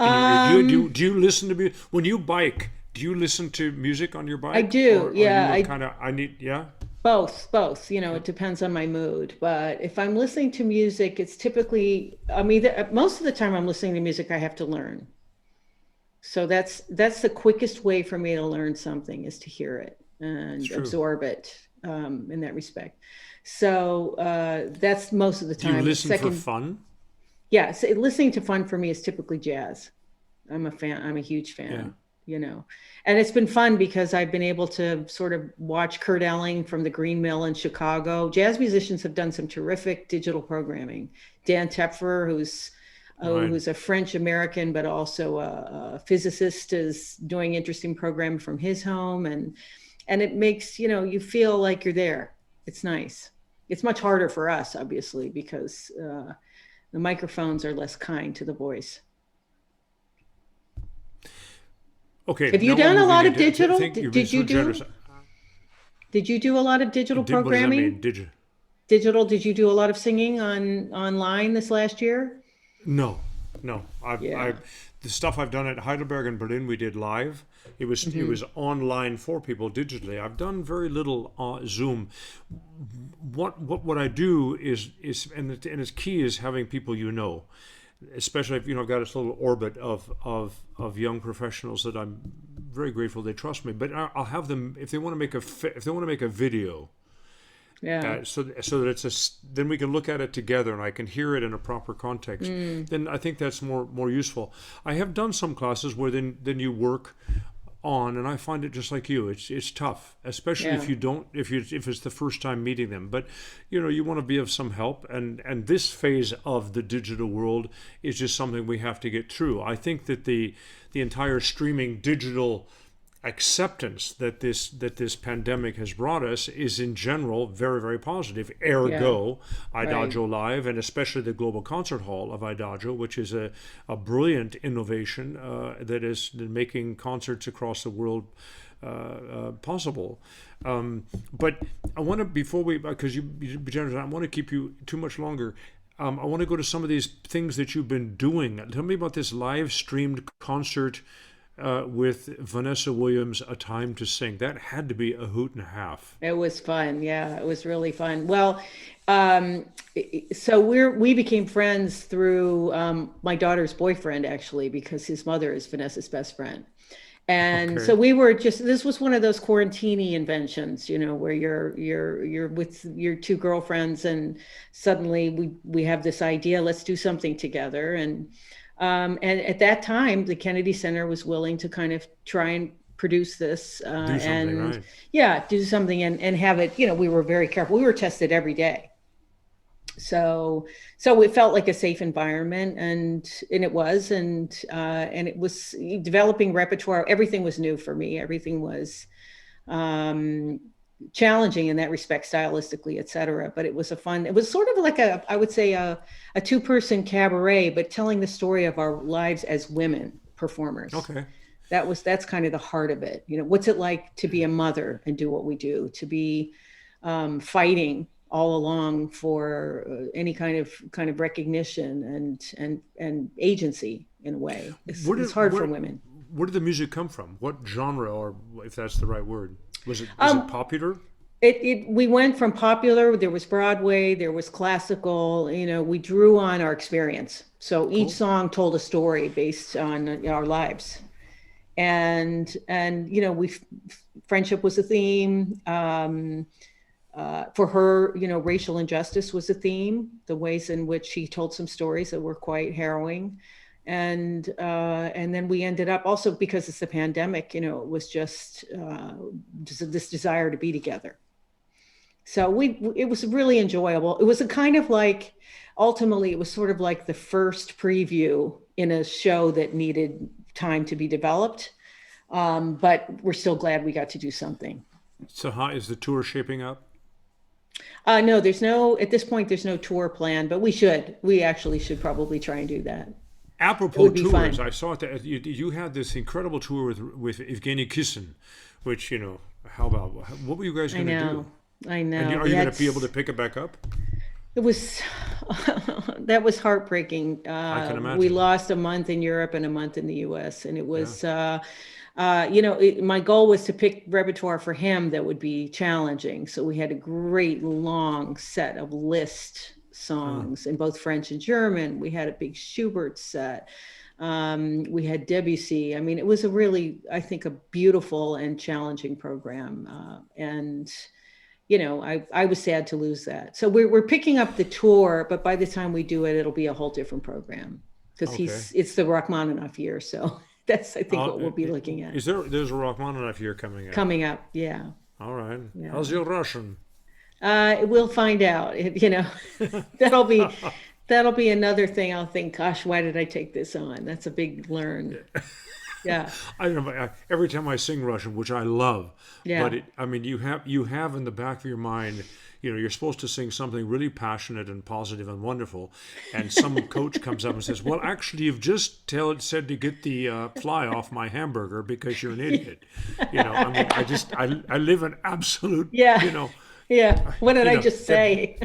And Um, do you listen to music when you bike? Do you listen to music on your I bike, do. or are Yeah, you a I kind of I need yeah? both. Okay. It depends on my mood. But if I'm listening to music, it's typically, I mean, most of the time I'm listening to music I have to learn. So that's the quickest way for me to learn something, is to hear it It's and true. absorb it, in that respect. So that's most of the Do you time. listen for Second, fun? yeah, so listening to fun for me is typically jazz. I'm a fan. I'm a huge Yeah. fan. you know. And it's been fun because I've been able to sort of watch Kurt Elling from the Green Mill in Chicago. Jazz musicians have done some terrific digital programming. Dan Tepfer, Right. who's a French American, but also a physicist, is doing interesting programming from his home. And it makes, you know, you feel like you're there. It's nice. It's much harder for us, obviously, because the microphones are less kind to the voice. Okay, Have you now we're done a moving lot of into. digital? Thank you've been so generous. Did you do a lot of digital What does that mean? programming? Digital, did you do a lot of singing online this last year? No, no. Yeah. The stuff I've done at Heidelberg and Berlin, we did live. It was online for people digitally. I've done very little Zoom. What I do is and its key is having people you know, especially if I've got this little orbit of young professionals that I'm very grateful they trust me. But I'll have them if they want to make if they want to make a video. Yeah. So that then we can look at it together and I can hear it in a proper context. Then I think that's more useful. I have done some classes where then you work on, and I find it just like you. It's tough, especially Yeah. if you don't if it's the first time meeting them. But you want to be of some help, and this phase of the digital world is just something we have to get through. I think that the entire streaming digital acceptance that this pandemic has brought us is in general very, very positive. Ergo, IDAGIO Live, and especially the Global Concert Hall of IDAGIO, which is a brilliant innovation that is making concerts across the world possible. But I want to, before we, because you be generous, I want to keep you too much longer. I want to go to some of these things that you've been doing. Tell me about this live streamed concert with Vanessa Williams, A Time to Sing. That had to be a hoot and a half. It was fun. Yeah, it was really fun. Well, so we became friends through my daughter's boyfriend, actually, because his mother is Vanessa's best friend. And so we were this was one of those quarantini inventions, where you're with your two girlfriends and suddenly we have this idea, let's do something together. And at that time, the Kennedy Center was willing to kind of try and produce this do something and have it, we were very careful. We were tested every day. So it felt like a safe environment and it was, and it was developing repertoire. Everything was new for me. Everything was challenging in that respect, stylistically, et cetera. But it was it was sort of like I would say a two-person cabaret, but telling the story of our lives as women performers. Okay. That's kind of the heart of it. What's it like to be a mother and do what we do, to be fighting all along for any kind of recognition and agency in a way. It's hard for women. Where did the music come from? What genre, or if that's the right word? Was it popular? We went from popular, there was Broadway, there was classical, we drew on our experience. So each song told a story based on our lives. And friendship was a theme. For her, racial injustice was a theme, the ways in which she told some stories that were quite harrowing. And then we ended up also, because it's the pandemic, it was just this desire to be together. So it was really enjoyable. It was a kind of like, ultimately, it was sort of like the first preview in a show that needed time to be developed. But we're still glad we got to do something. So how is the tour shaping up? No, at this point, there's no tour plan, but we actually should probably try and do that. Apropos tours, I saw that you had this incredible tour with Evgeny Kissin, which, how about, what were you guys going to do? I know. And are you going to be able to pick it back up? It was, that was heartbreaking. I can imagine. We lost a month in Europe and a month in the US, and it was, my goal was to pick repertoire for him that would be challenging. So we had a great long set of Liszt songs in both French and German. We had a big Schubert set. We had Debussy. I mean, it was I think, a beautiful and challenging program. I was sad to lose that. So we're picking up the tour, but by the time we do it, it'll be a whole different program because it's the Rachmaninoff year. So That's, I think, what we'll be looking at there's a Rachmaninoff year coming up? coming up. Yeah. All right. Yeah. How's your Russian? We'll find out. That'll be another thing. I'll think, gosh, why did I take this on? That's a big learn. Yeah. I don't know. Every time I sing Russian, which I love, Yeah. but you have in the back of your mind, you're supposed to sing something really passionate and positive and wonderful, and some coach comes up and says, "Well, actually, you've just said to get the fly off my hamburger because you're an idiot." I live in absolute, Yeah. Yeah. What did I just say?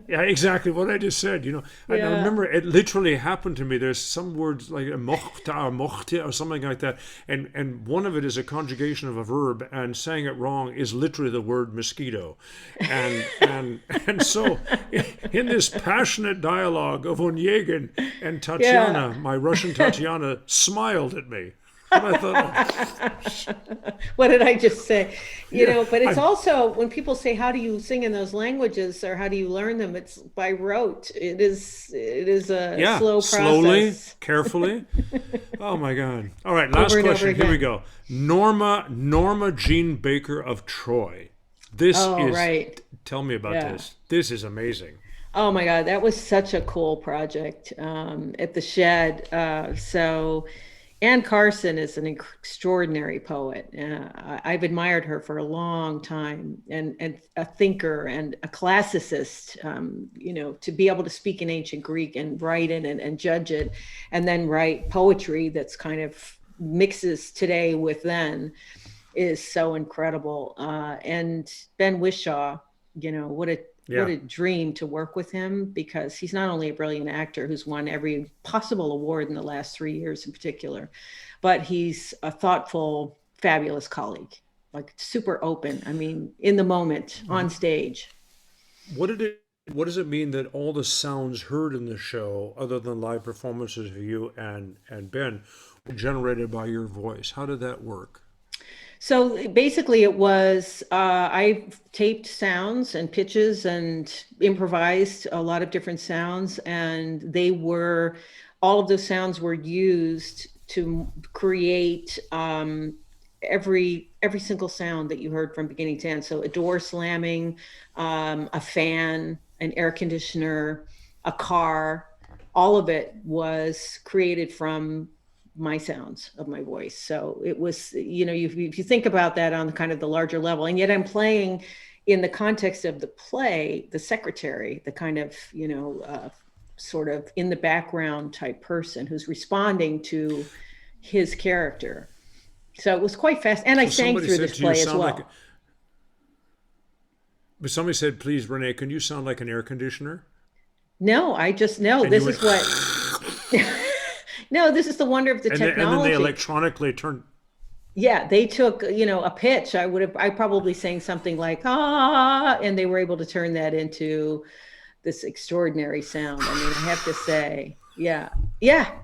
Yeah, exactly what I just said. I remember it literally happened to me. There's some words like mochte or mochte or something like that, and one of it is a conjugation of a verb, and saying it wrong is literally the word mosquito, and so in this passionate dialogue of Onegin and Tatiana, my Russian Tatiana smiled at me. And I thought, what did I just say? But it's also when people say, how do you sing in those languages or how do you learn them? It's by rote. It is a slow process. Slowly, carefully. Oh my God. All right, last question. Here we go. Norma Jean Baker of Troy. Right. Tell me about this. This is amazing. Oh my God, that was such a cool project at the Shed. Anne Carson is an extraordinary poet. I've admired her for a long time, and a thinker and a classicist, to be able to speak in ancient Greek and write it and judge it, and then write poetry that's kind of mixes today with then is so incredible. And Ben Whishaw, what a dream to work with him, because he's not only a brilliant actor who's won every possible award in the last 3 years in particular, but he's a thoughtful, fabulous colleague, like super open. I mean, in the moment, on stage. What does it mean that all the sounds heard in the show, other than live performances of you and Ben, were generated by your voice? How did that work? So basically it was, I taped sounds and pitches and improvised a lot of different sounds, and all of those sounds were used to create every single sound that you heard from beginning to end. So a door slamming, a fan, an air conditioner, a car, all of it was created from my sounds of my voice. So it was, if you think about that on kind of the larger level, and yet I'm playing in the context of the play, the secretary, the kind of, sort of in the background type person who's responding to his character. So it was quite fast. And I sang through this play as well. But somebody said, please, Renée, can you sound like an air conditioner? No, this is what... No, this is the wonder of the technology. And then they electronically turned. Yeah, they took, a pitch. I probably sang something like, and they were able to turn that into this extraordinary sound. I mean, I have to say, yeah,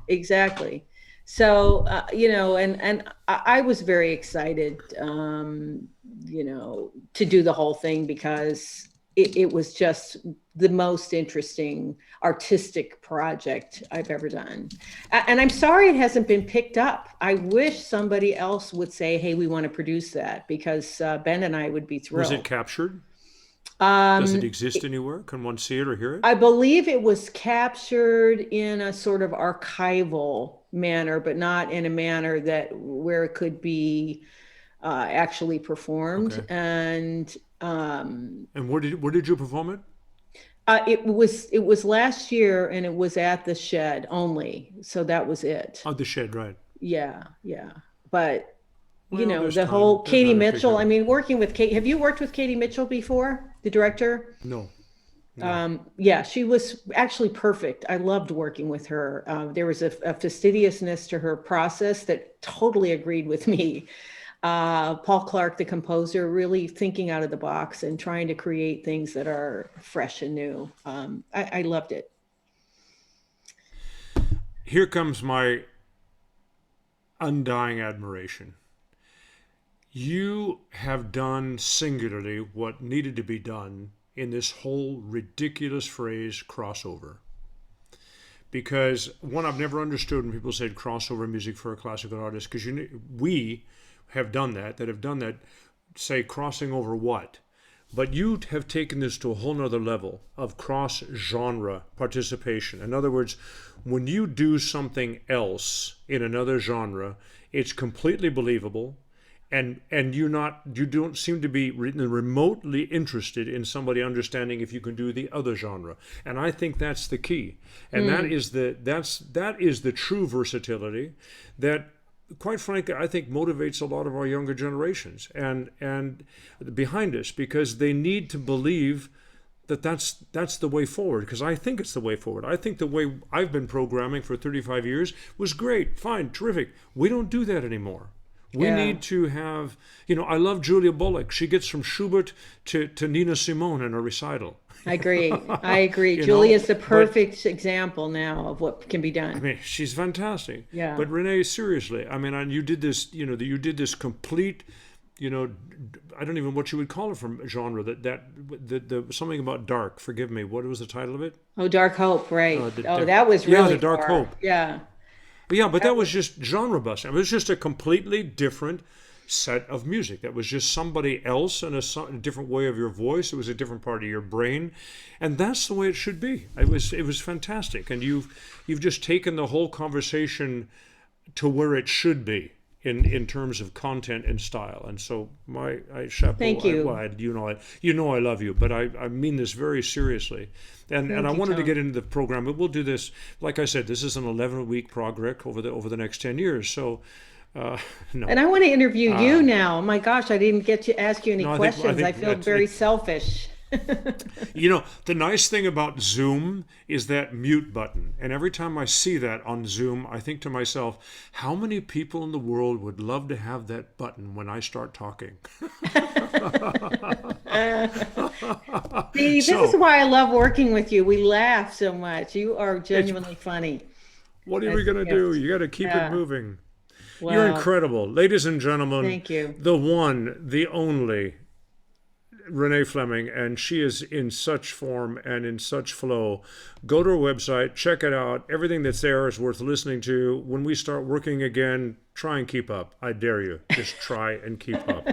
exactly. So, and I was very excited, to do the whole thing, because it was just the most interesting artistic project I've ever done. And I'm sorry it hasn't been picked up. I wish somebody else would say, hey, we want to produce that, because Ben and I would be thrilled. Was it captured? Does it exist anywhere? Can one see it or hear it? I believe it was captured in a sort of archival manner, but not in a manner where it could be actually performed. Okay. And where did you perform it? It was last year, and it was at the Shed only. So that was it. Oh, the Shed, right. Yeah. But, the whole Katie Mitchell, I mean, working with Kate, have you worked with Katie Mitchell before, the director? No. Yeah, she was actually perfect. I loved working with her. There was a fastidiousness to her process that totally agreed with me. Paul Clark, the composer, really thinking out of the box and trying to create things that are fresh and new. I loved it. Here comes my undying admiration. You have done singularly what needed to be done in this whole ridiculous phrase, crossover. because one, I've never understood when people said crossover music for a classical artist, because we have done that have done that, say crossing over what? But you have taken this to a whole nother level of cross-genre participation. In other words, when you do something else in another genre, it's completely believable, and you don't seem to be remotely interested in somebody understanding if you can do the other genre. And I think that's the key. And that is the true versatility that, quite frankly, I think motivates a lot of our younger generations and behind us, because they need to believe that that's the way forward, because I think it's the way forward. I think the way I've been programming for 35 years was great, fine, terrific. We don't do that anymore. We need to have, I love Julia Bullock. She gets from Schubert to Nina Simone in a recital. I agree. Julia's the perfect example now of what can be done. I mean, she's fantastic. Yeah. But Renee, seriously, I mean, you did this, you did this complete, I don't even know what you would call it from genre, the something about dark, forgive me, what was the title of it? Oh, Dark Hope, right. That was really the Dark Hope. Yeah. Yeah, but that was just genre busting. It was just a completely different set of music. That was just somebody else and a different way of your voice. It was a different part of your brain, and that's the way it should be. It was fantastic, and you've just taken the whole conversation to where it should be in terms of content and style. And so I chapeau. Thank you. I love you, but I mean this very seriously. And I wanted to get into the program, but we'll do this. Like I said, this is an 11-week project over the next 10 years. So, no. And I want to interview you now. Oh my gosh, I didn't get to ask you any questions. I feel very selfish. The nice thing about Zoom is that mute button. And every time I see that on Zoom, I think to myself, how many people in the world would love to have that button when I start talking? See, this is why I love working with you. We laugh so much. You are genuinely funny. What are we going to do? You got to keep it moving. Well, you're incredible. Ladies and gentlemen, thank you. The one, the only, Renée Fleming, and she is in such form and in such flow. Go to her website, check it out. Everything that's there is worth listening to. When we start working again, try and keep up. I dare you. Just try and keep up.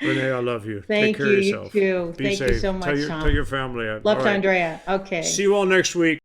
Renee, I love you. Take care of yourself. You too. Be Thank safe. you so much, Tom. Tell your family. Love to Andrea. Okay. See you all next week.